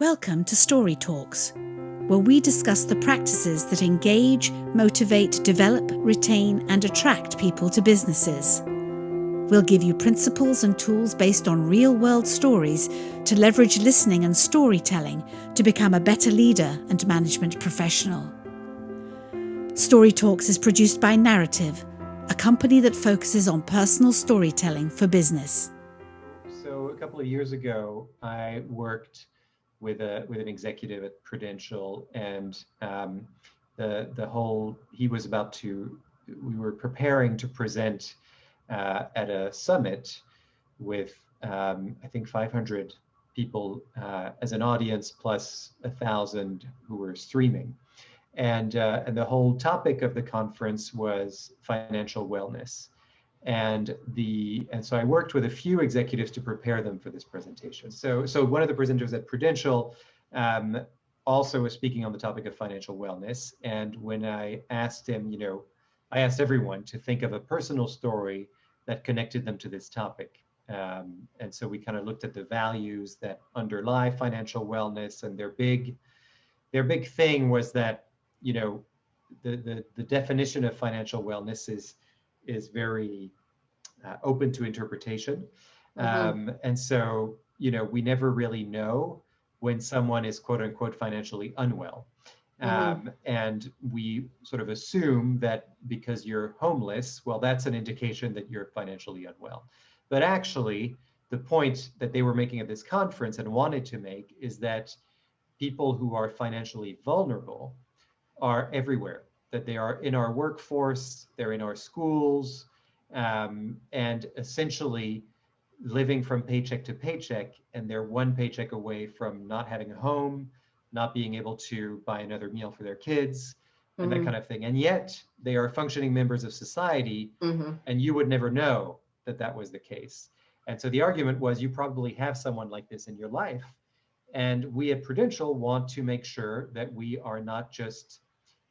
Welcome to Storytalks, where we discuss the practices that engage, motivate, develop, retain, and attract people to businesses. We'll give you principles and tools based on real-world stories to leverage listening and storytelling to become a better leader and management professional. Storytalks is produced by Narativ, a company that focuses on personal storytelling for business. So a couple of years ago, I worked with an executive at Prudential, and we were preparing to present at a summit with I think 500 people as an audience plus 1,000 who were streaming, and the whole topic of the conference was financial wellness. And so I worked with a few executives to prepare them for this presentation. So one of the presenters at Prudential also was speaking on the topic of financial wellness. And when I asked him, I asked everyone to think of a personal story that connected them to this topic. And so we kind of looked at the values that underlie financial wellness, and their big thing was that, the definition of financial wellness is very open to interpretation. And so, we never really know when someone is quote unquote financially unwell. And we sort of assume that because you're homeless, well, that's an indication that you're financially unwell. But actually, the point that they were making at this conference and wanted to make is that people who are financially vulnerable are everywhere, that they are in our workforce, they're in our schools, and essentially living from paycheck to paycheck, and they're one paycheck away from not having a home, not being able to buy another meal for their kids, and that kind of thing. And yet they are functioning members of society, and you would never know that that was the case. And so the argument was, you probably have someone like this in your life. And we at Prudential want to make sure that we are not just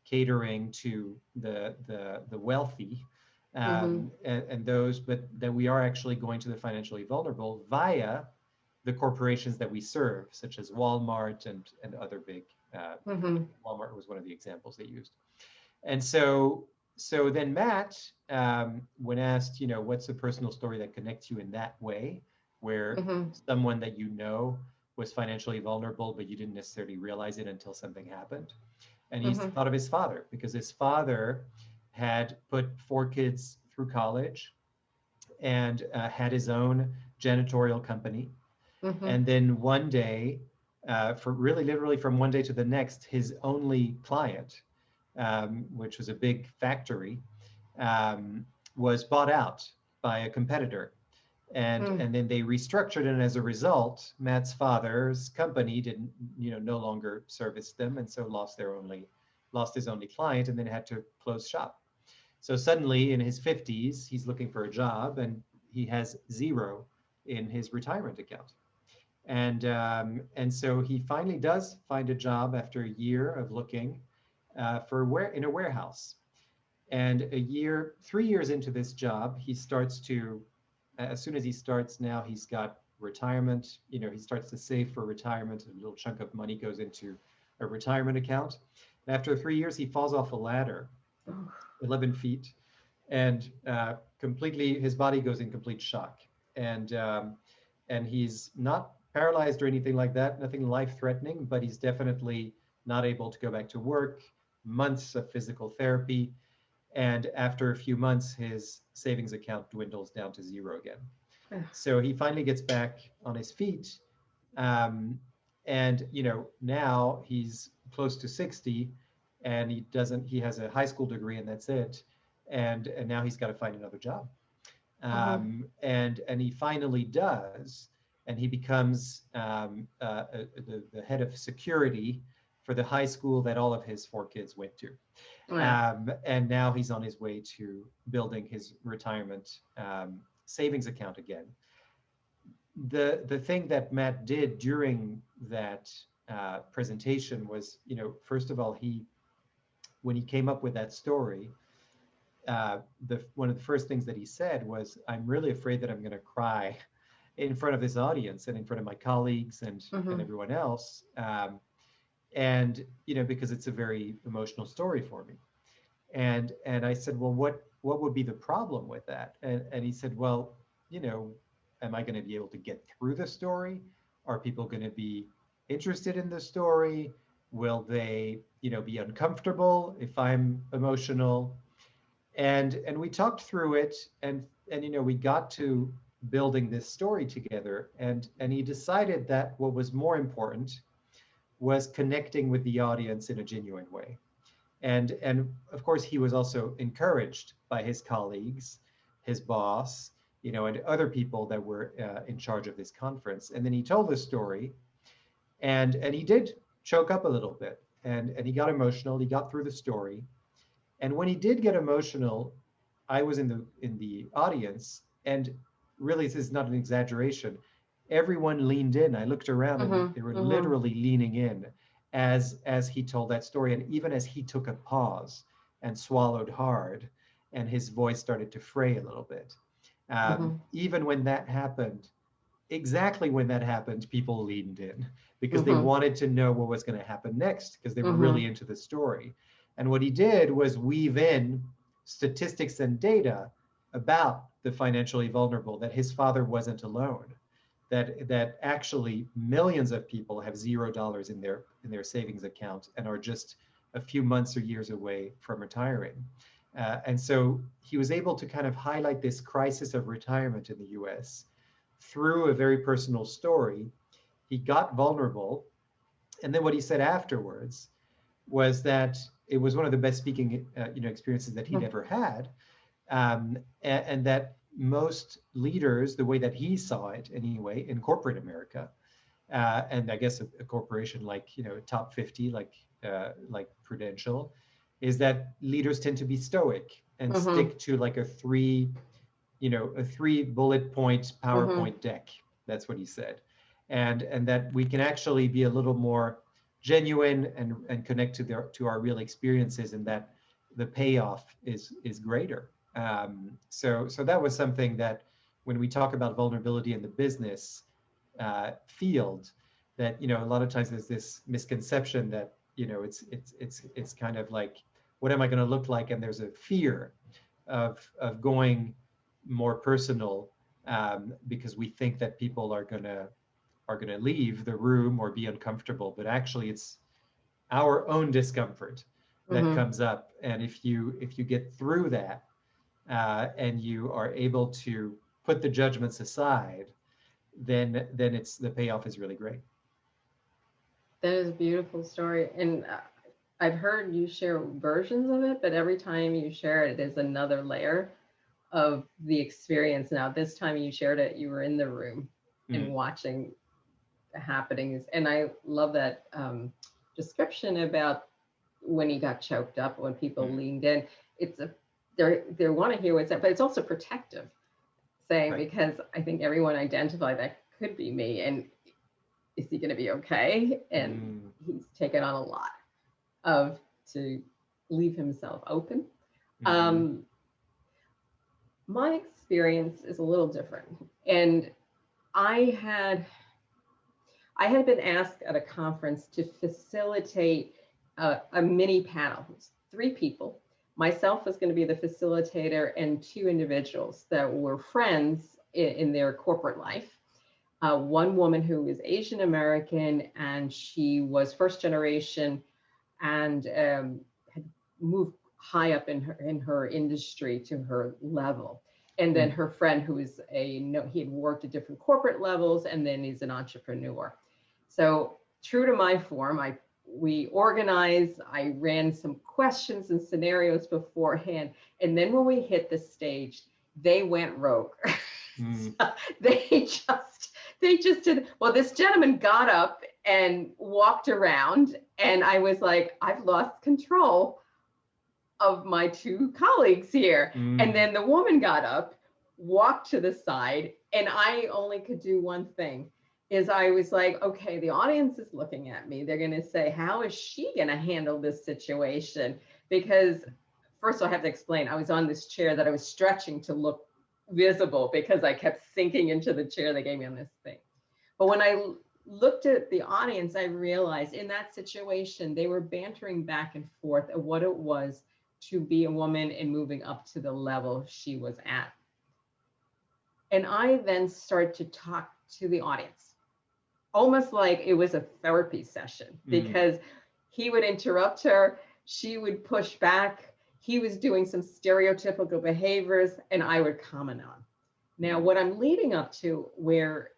catering to the wealthy and those, but that we are actually going to the financially vulnerable via the corporations that we serve, such as Walmart and other big. Walmart was one of the examples they used. And so then Matt, when asked, what's a personal story that connects you in that way, where someone that was financially vulnerable, but you didn't necessarily realize it until something happened. And he thought of his father, because his father had put 4 kids through college and had his own janitorial company. And then one day, for really literally from one day to the next, his only client, which was a big factory, was bought out by a competitor. And then they restructured, and as a result, Matt's father's company didn't, no longer service them, and so lost his only client, and then had to close shop. So suddenly, in his 50s, he's looking for a job, and he has 0 in his retirement account. And so he finally does find a job after a year of looking in a warehouse. And 3 years into this job, he starts to. As soon as he starts now, he's got retirement, he starts to save for retirement. A little chunk of money goes into a retirement account. And after 3 years, he falls off a ladder, 11 feet, and his body goes in complete shock. And he's not paralyzed or anything like that, nothing life-threatening, but he's definitely not able to go back to work, months of physical therapy. And after a few months, his savings account dwindles down to 0 again. So he finally gets back on his feet. And, now he's close to 60, and he has a high school degree, and that's it. And now he's got to find another job. And he finally does, and he becomes the head of security for the high school that all of his 4 kids went to. And now he's on his way to building his retirement savings account again. The thing that Matt did during that presentation was, first of all, when he came up with that story, one of the first things that he said was, "I'm really afraid that I'm going to cry in front of this audience and in front of my colleagues and everyone else. And, because it's a very emotional story for me. And I said, well, what would be the problem with that? And he said, well, am I going to be able to get through the story? Are people going to be interested in the story? Will they, be uncomfortable if I'm emotional? And we talked through it, and we got to building this story together. And he decided that what was more important was connecting with the audience in a genuine way. And of course, he was also encouraged by his colleagues, his boss, and other people that were in charge of this conference. And then he told the story, and he did choke up a little bit, and he got emotional. He got through the story, and when he did get emotional, I was in the audience, and really, this is not an exaggeration. Everyone leaned in. I looked around, and they were literally leaning in as he told that story, and even as he took a pause and swallowed hard, and his voice started to fray a little bit. Even when that happened, exactly when that happened, people leaned in because they wanted to know what was going to happen next, because they were really into the story. And what he did was weave in statistics and data about the financially vulnerable, that his father wasn't alone, that actually millions of people have $0 in their savings account and are just a few months or years away from retiring. And so he was able to kind of highlight this crisis of retirement in the US through a very personal story. He got vulnerable. And then what he said afterwards was that it was one of the best speaking experiences that he'd ever had. And that most leaders, the way that he saw it anyway, in corporate America, and I guess a corporation like, top 50, like Prudential, is that leaders tend to be stoic and stick to like a three bullet point PowerPoint deck. That's what he said. And that we can actually be a little more genuine and connect to our real experiences, and that the payoff is greater. So that was something that when we talk about vulnerability in the business field, that a lot of times there's this misconception that it's kind of like, what am I going to look like? And there's a fear of going more personal because we think that people are going to leave the room or be uncomfortable, but actually it's our own discomfort that comes up. And if you get through that and you are able to put the judgments aside, then the payoff is really great. That is a beautiful story. And I've heard you share versions of it, but every time you share it, there's another layer of the experience. Now, this time you shared it, you were in the room and watching the happenings. And I love that description about when he got choked up, when people leaned in. They want to hear what's that, but it's also protective, saying, because I think everyone identified that could be me, and is he going to be okay? And he's taken on a lot to leave himself open. My experience is a little different, and I had been asked at a conference to facilitate a mini panel. 3 people. Myself was going to be the facilitator, and 2 individuals that were friends in their corporate life. One woman who was Asian American, and she was first generation and had moved high up in her industry to her level. And then her friend who is he had worked at different corporate levels, and then he's an entrepreneur. So true to my form, we organized, I ran some questions and scenarios beforehand. And then when we hit the stage, they went rogue. So they just did, well, this gentleman got up and walked around, and I was like, I've lost control of my 2 colleagues here. And then the woman got up, walked to the side, and I only could do one thing. Is I was like, okay, the audience is looking at me. They're going to say, how is she going to handle this situation? Because first I have to explain, I was on this chair that I was stretching to look visible because I kept sinking into the chair they gave me on this thing. But when I looked at the audience, I realized in that situation, they were bantering back and forth of what it was to be a woman and moving up to the level she was at. And I then started to talk to the audience, almost like it was a therapy session, because he would interrupt her, she would push back, he was doing some stereotypical behaviors, and I would comment on. Now, what I'm leading up to, where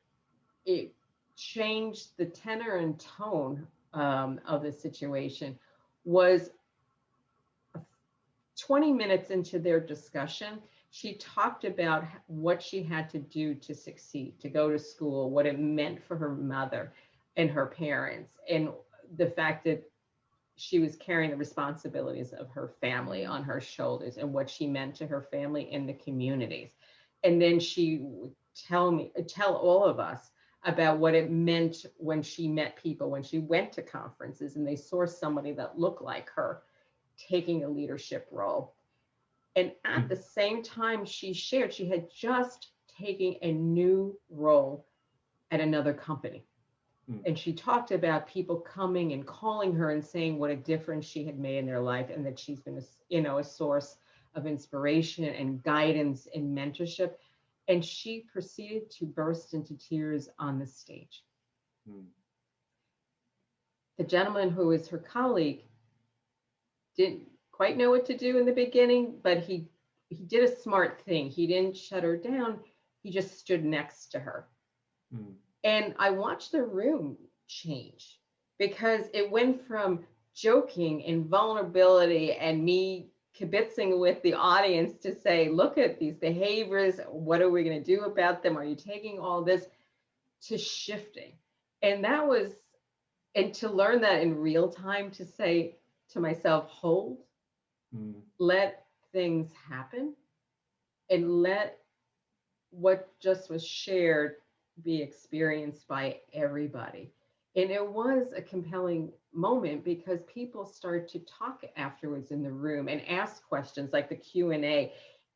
it changed the tenor and tone of the situation, was 20 minutes into their discussion, she talked about what she had to do to succeed, to go to school, what it meant for her mother and her parents, and the fact that she was carrying the responsibilities of her family on her shoulders and what she meant to her family and the communities. And then she would tell all of us about what it meant when she met people, when she went to conferences and they saw somebody that looked like her taking a leadership role. And at the same time, she shared she had just taken a new role at another company. And she talked about people coming and calling her and saying what a difference she had made in their life, and that she's been a source of inspiration and guidance and mentorship. And she proceeded to burst into tears on the stage. The gentleman who was her colleague didn't quite know what to do in the beginning, but he did a smart thing. He didn't shut her down. He just stood next to her. And I watched the room change, because it went from joking and vulnerability and me kibitzing with the audience to say, look at these behaviors. What are we going to do about them? Are you taking all this? To shifting. And to learn that in real time, to say to myself, hold, let things happen, and let what just was shared be experienced by everybody. And it was a compelling moment, because people started to talk afterwards in the room and ask questions, like the Q&A.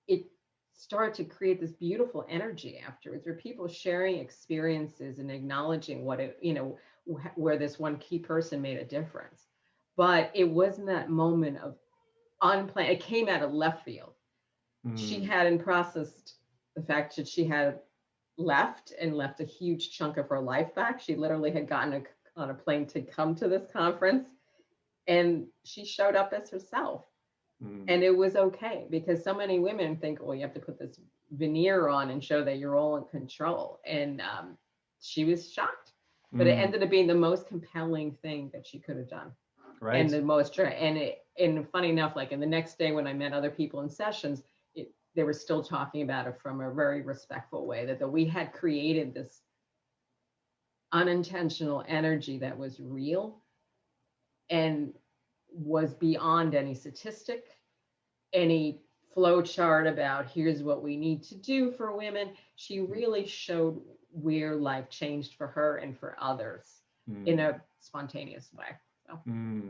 It started to create this beautiful energy afterwards, where people sharing experiences and acknowledging where this one key person made a difference. But it wasn't that moment of unplanned. It came out of left field. She hadn't processed the fact that she had left a huge chunk of her life back. She literally had gotten on a plane to come to this conference, and she showed up as herself. And it was okay, because so many women think, well, you have to put this veneer on and show that you're all in control. And she was shocked, but it ended up being the most compelling thing that she could have done. Right. And the most, and funny enough, like in the next day when I met other people in sessions, they were still talking about it from a very respectful way, that we had created this unintentional energy that was real and was beyond any statistic, any flow chart about here's what we need to do for women. She really showed where life changed for her and for others in a spontaneous way. So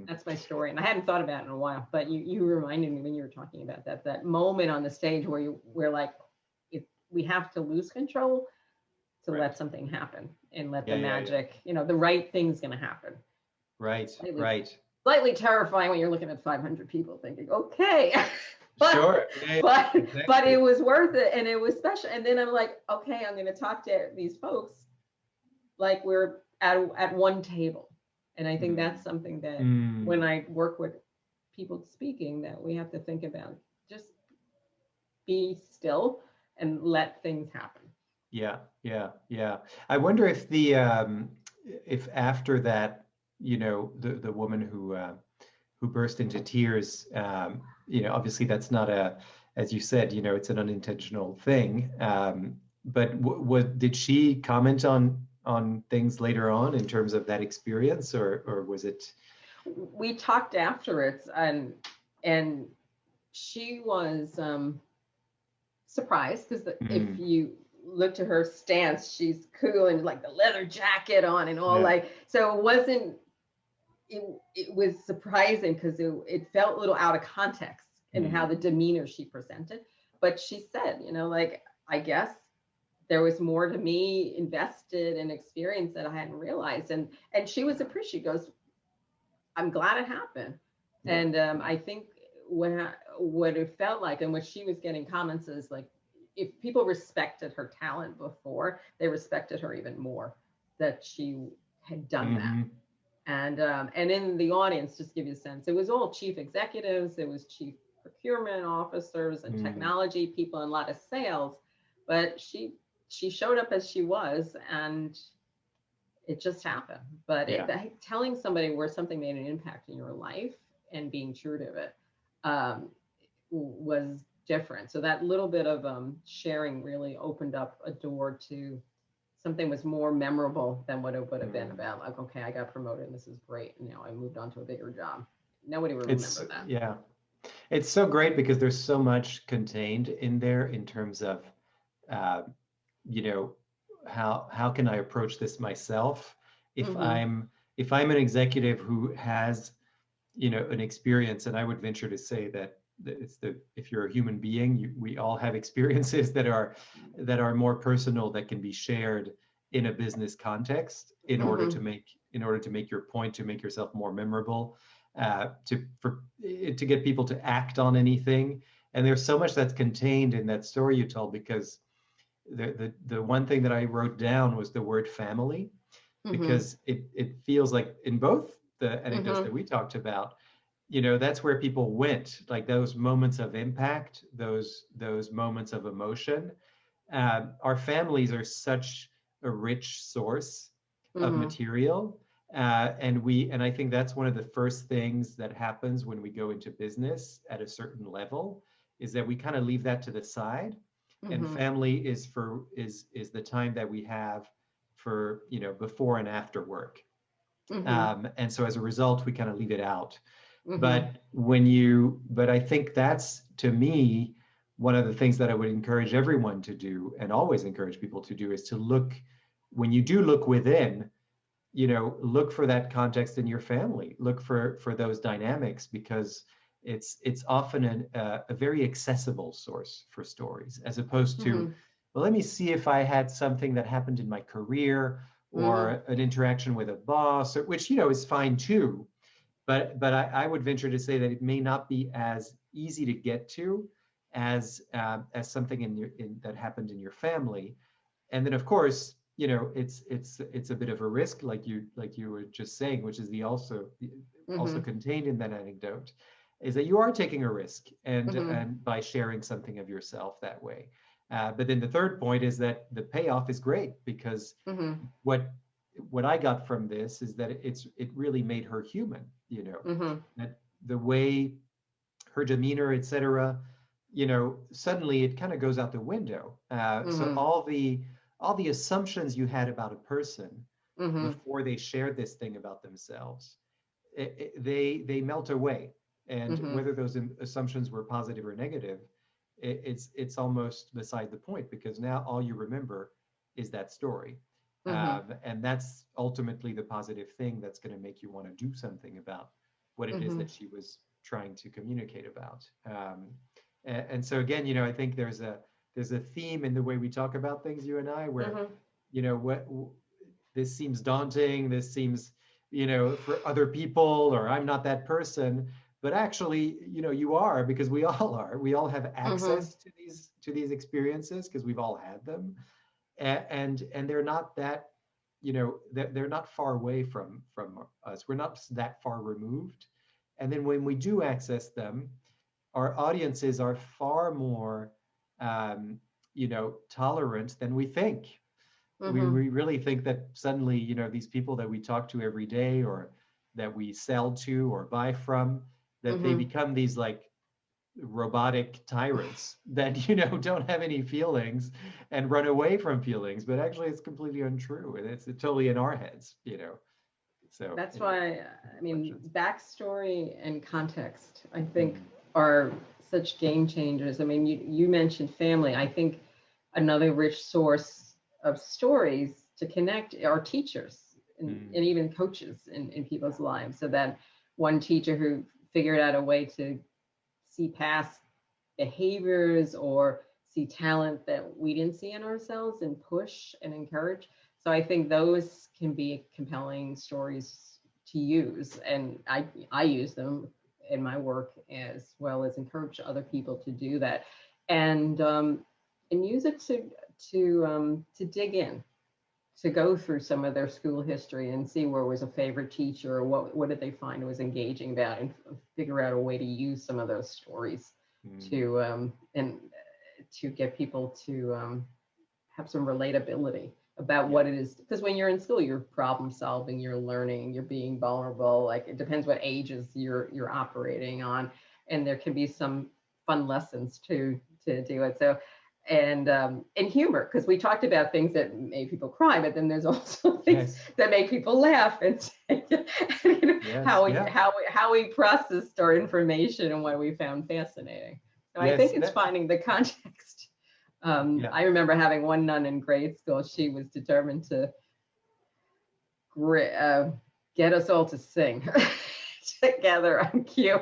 that's my story. And I hadn't thought about it in a while, but you reminded me when you were talking about that moment on the stage where we're like, we have to lose control to let something happen and let the magic, the right thing's going to happen. Right. Slightly terrifying when you're looking at 500 people thinking, okay, but it was worth it, and it was special. And then I'm like, okay, I'm going to talk to these folks like we're at one table. And I think that's something that when I work with people speaking, that we have to think about, just be still and let things happen. Yeah. I wonder if if after that, the woman who burst into tears, obviously that's not as you said, it's an unintentional thing. But did she comment on things later on in terms of that experience, or was it? We talked afterwards, and she was surprised, because if you look to her stance, she's cool and like the leather jacket on and all, so it was surprising, because it felt a little out of context in how the demeanor she presented. But she said, I guess there was more to me invested in experience that I hadn't realized. And she was appreciative. She goes, I'm glad it happened. Yeah. And I think what it felt like, and what she was getting comments is like, if people respected her talent before, they respected her even more that she had done that. And in the audience, just to give you a sense, it was all chief executives, it was chief procurement officers and technology people and a lot of sales, but she showed up as she was, and it just happened. But telling somebody where something made an impact in your life and being true to it was different. So that little bit of sharing really opened up a door to something was more memorable than what it would have been about, like, okay, I got promoted and this is great. And now I moved on to a bigger job. Nobody would remember that. Yeah. It's so great because there's so much contained in there in terms of, you know, how can I approach this myself? If I'm an executive who has, you know, an experience, and I would venture to say that if you're a human being, we all have experiences that are more personal, that can be shared in a business context in order to make your point, to make yourself more memorable, to get people to act on anything. And there's so much that's contained in that story you told, because the one thing that I wrote down was the word family, because it feels like in both the anecdotes that we talked about, you know, that's where people went, like those moments of impact, those moments of emotion. Our families are such a rich source of material. And I think that's one of the first things that happens when we go into business at a certain level, is that we kind of leave that to the side. And family is the time that we have for, you know, before and after work. And so as a result, we kind of leave it out. But I think that's, to me, one of the things that I would encourage everyone to do, and always encourage people to do, is to look, when you do look within, you know, look for that context in your family, look for those dynamics, because it's often a very accessible source for stories, as opposed to, well, let me see if I had something that happened in my career, or an interaction with a boss, which, you know, is fine too. But I would venture to say that it may not be as easy to get to as something that happened in your family. And then, of course, you know, it's a bit of a risk, like you were just saying, which is also contained in that anecdote, is that you are taking a risk, and by sharing something of yourself that way. But then the third point is that the payoff is great, because what I got from this is that it really made her human, you know, that the way her demeanor, etc., you know, suddenly it kind of goes out the window. So all the assumptions you had about a person before they shared this thing about themselves, they melt away. And whether those assumptions were positive or negative, it's almost beside the point, because now all you remember is that story. And that's ultimately the positive thing that's going to make you want to do something about what it is that she was trying to communicate about. And so again, you know, I think there's a theme in the way we talk about things, you and I, where, you know, this seems daunting, this seems, you know, for other people, or I'm not that person. But actually, you know, you are, because we all are. We all have access to these experiences, because we've all had them. And they're not that, you know, they're not far away from us. We're not that far removed. And then when we do access them, our audiences are far more, you know, tolerant than we think. We really think that suddenly, you know, these people that we talk to every day, or that we sell to or buy from, that they become these like robotic tyrants that, you know, don't have any feelings and run away from feelings. But actually, it's completely untrue, and it's totally in our heads, you know. So that's why, I mean, backstory and context, I think, are such game changers. I mean, you mentioned family. I think another rich source of stories to connect are teachers and even coaches in people's lives. So that one teacher who figured out a way to see past behaviors, or see talent that we didn't see in ourselves and push and encourage. So I think those can be compelling stories to use, and I use them in my work as well as encourage other people to do that, and use it to dig in, to go through some of their school history and see where was a favorite teacher, or what did they find was engaging about, and figure out a way to use some of those stories to and to get people to have some relatability about what it is. Because when you're in school, you're problem solving, you're learning, you're being vulnerable. Like, it depends what ages you're operating on, and there can be some fun lessons to do it. So, and humor, because we talked about things that made people cry, but then there's also things that make people laugh, and how we processed our information and what we found fascinating. So I think it's finding the context. I remember having one nun in grade school. She was determined to get us all to sing together on cue.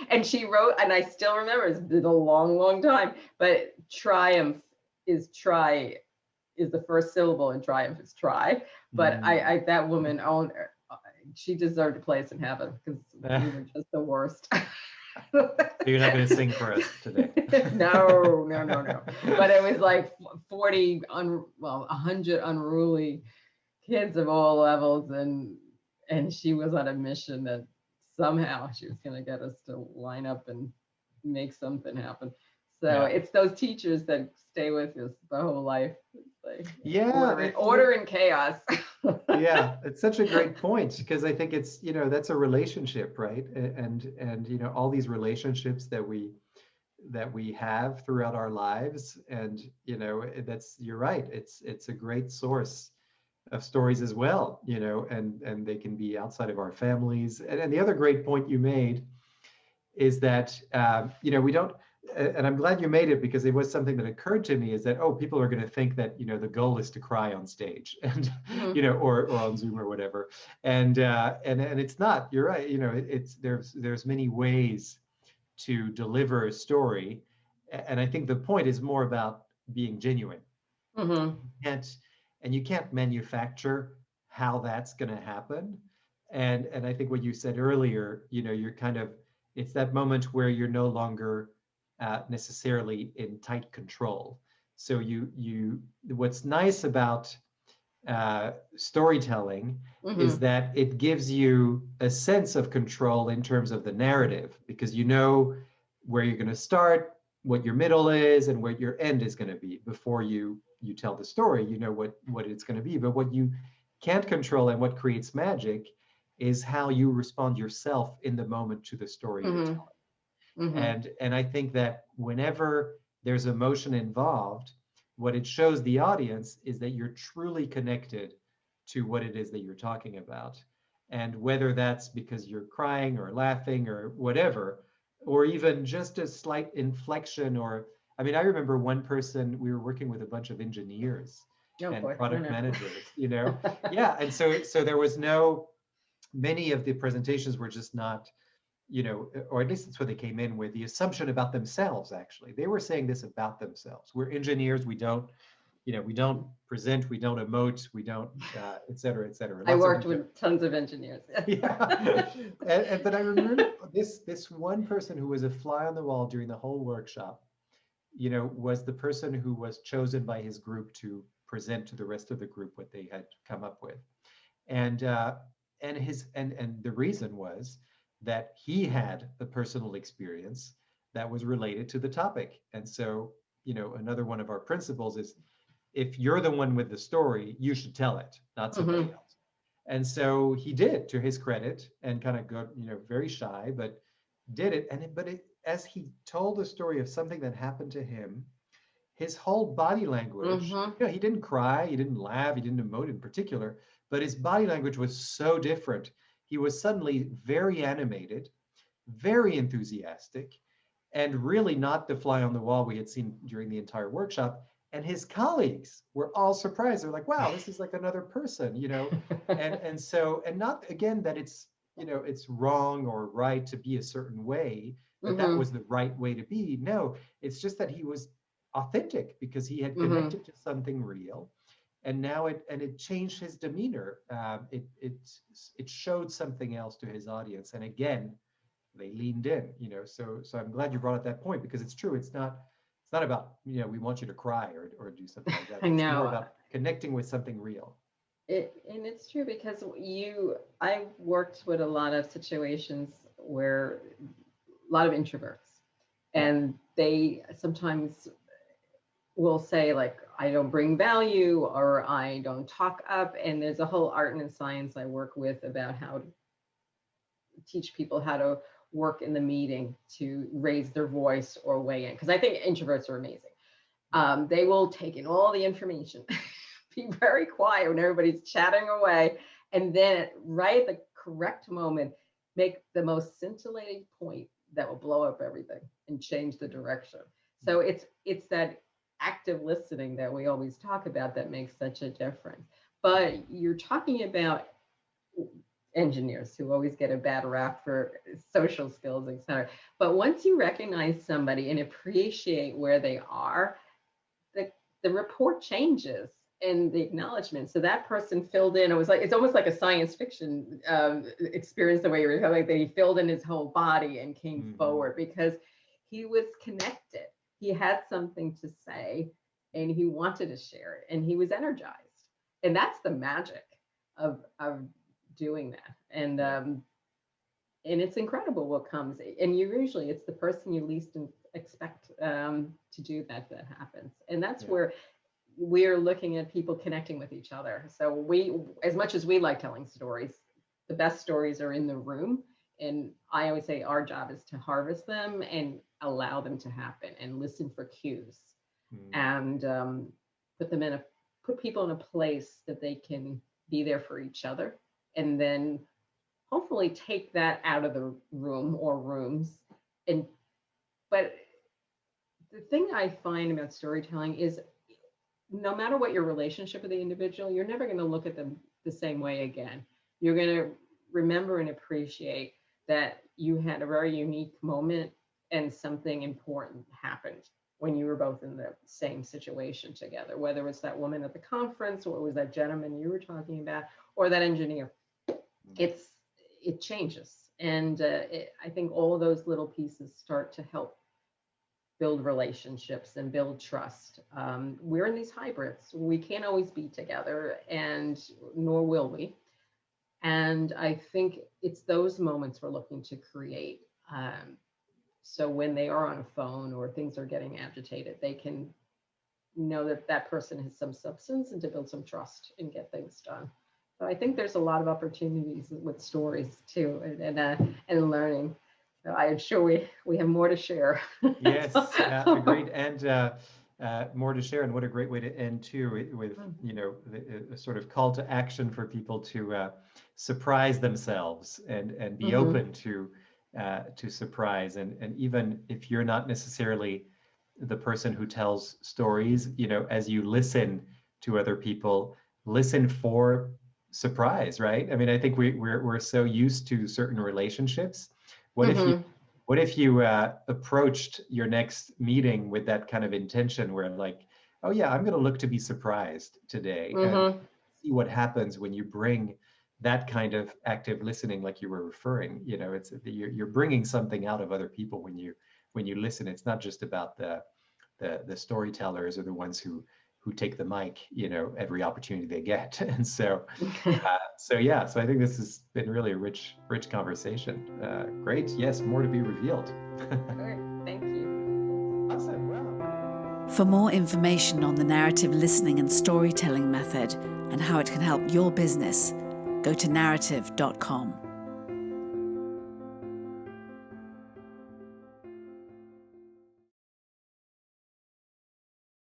And she wrote, and I still remember, it's been a long, long time, but triumph is try is the first syllable, and triumph is try. But I that woman, she deserved a place in heaven, because we were just the worst. You're not going to sing for us today. No. But it was like 100 unruly kids of all levels, and she was on a mission that somehow she was going to get us to line up and make something happen. So it's those teachers that stay with us the whole life. It's like order and chaos. Yeah, it's such a great point, because I think it's, that's a relationship, right? And all these relationships that we have throughout our lives, and you're right. It's a great source of stories as well, and they can be outside of our families. And the other great point you made is that we don't. And I'm glad you made it, because it was something that occurred to me, is that, people are going to think that, the goal is to cry on stage, and, or on Zoom or whatever. And it's not. You're right. There's many ways to deliver a story. And I think the point is more about being genuine. You can't manufacture how that's going to happen. And I think what you said earlier, you're kind of, it's that moment where you're no longer necessarily in tight control. So what's nice about storytelling is that it gives you a sense of control in terms of the narrative, because you know where you're going to start, what your middle is, and where your end is going to be before you tell the story. You know what it's going to be. But what you can't control, and what creates magic, is how you respond yourself in the moment to the story you're telling. And I think that whenever there's emotion involved, what it shows the audience is that you're truly connected to what it is that you're talking about. And whether that's because you're crying or laughing or whatever, or even just a slight inflection, or, I mean, I remember one person, we were working with a bunch of engineers and product managers, Yeah. And so there was many of the presentations were just not, or at least that's what they came in with, the assumption about themselves. Actually, they were saying this about themselves. We're engineers. We don't present, we don't emote, we don't, et cetera, et cetera. I worked with tons of engineers. But I remember this one person who was a fly on the wall during the whole workshop, was the person who was chosen by his group to present to the rest of the group what they had come up with. And the reason was that he had a personal experience that was related to the topic. And so, another one of our principles is, if you're the one with the story, you should tell it, not somebody else. And so he did, to his credit, and kind of got, very shy, but did it. As he told the story of something that happened to him, his whole body language, he didn't cry, he didn't laugh, he didn't emote in particular, but his body language was so different. He was suddenly very animated, very enthusiastic, and really not the fly on the wall we had seen during the entire workshop. And his colleagues were all surprised. They're like, wow, this is like another person, and not, again, that it's, it's wrong or right to be a certain way, that that was the right way to be. No, it's just that he was authentic because he had connected to something real. And now it changed his demeanor. It showed something else to his audience. And again, they leaned in, so I'm glad you brought up that point, because it's true. It's not about, we want you to cry or do something like that. I know. It's more about connecting with something real. And it's true, because I've worked with a lot of situations where a lot of introverts, and they sometimes will say, like, I don't bring value, or I don't talk up. And there's a whole art and science I work with about how to teach people how to work in the meeting to raise their voice or weigh in. Because I think introverts are amazing. They will take in all the information, be very quiet when everybody's chatting away, and then right at the correct moment, make the most scintillating point that will blow up everything and change the direction. So it's that active listening that we always talk about that makes such a difference. But you're talking about engineers who always get a bad rap for social skills, et cetera. But once you recognize somebody and appreciate where they are, the report changes and the acknowledgement. So that person filled in, it's almost like a science fiction experience, the way you were like he filled in his whole body and came forward because he was connected. He had something to say and he wanted to share it, and he was energized. And that's the magic of doing that. And it's incredible what comes. And usually it's the person you least expect to do that happens. And that's where we're looking at people connecting with each other. So we, as much as we like telling stories, the best stories are in the room. And I always say our job is to harvest them and allow them to happen and listen for cues and put people in a place that they can be there for each other, and then hopefully take that out of the room or rooms. But the thing I find about storytelling is no matter what your relationship with the individual, you're never going to look at them the same way again. You're going to remember and appreciate that you had a very unique moment and something important happened when you were both in the same situation together, whether it's that woman at the conference or it was that gentleman you were talking about or that engineer. It changes. And I think all those little pieces start to help build relationships and build trust. We're in these hybrids. We can't always be together, and nor will we. And I think it's those moments we're looking to create. So when they are on a phone or things are getting agitated, they can know that that person has some substance and to build some trust and get things done. So I think there's a lot of opportunities with stories too, and learning. So I'm sure we have more to share. Yes, agreed. And more to share. And what a great way to end too, with a sort of call to action for people to surprise themselves and be open to surprise. And even if you're not necessarily the person who tells stories, as you listen to other people, listen for surprise, right? I mean, I think we're so used to certain relationships. What if you approached your next meeting with that kind of intention, where like, oh yeah, I'm going to look to be surprised today, and see what happens when you bring that kind of active listening, like you were referring. It's you're bringing something out of other people when you listen. It's not just about the storytellers or the ones who take the mic, every opportunity they get. And so I think this has been really a rich conversation. Great. Yes, more to be revealed. Great. Thank you. Awesome. Wow. For more information on the narrative listening and storytelling method and how it can help your business, go to narativ.com.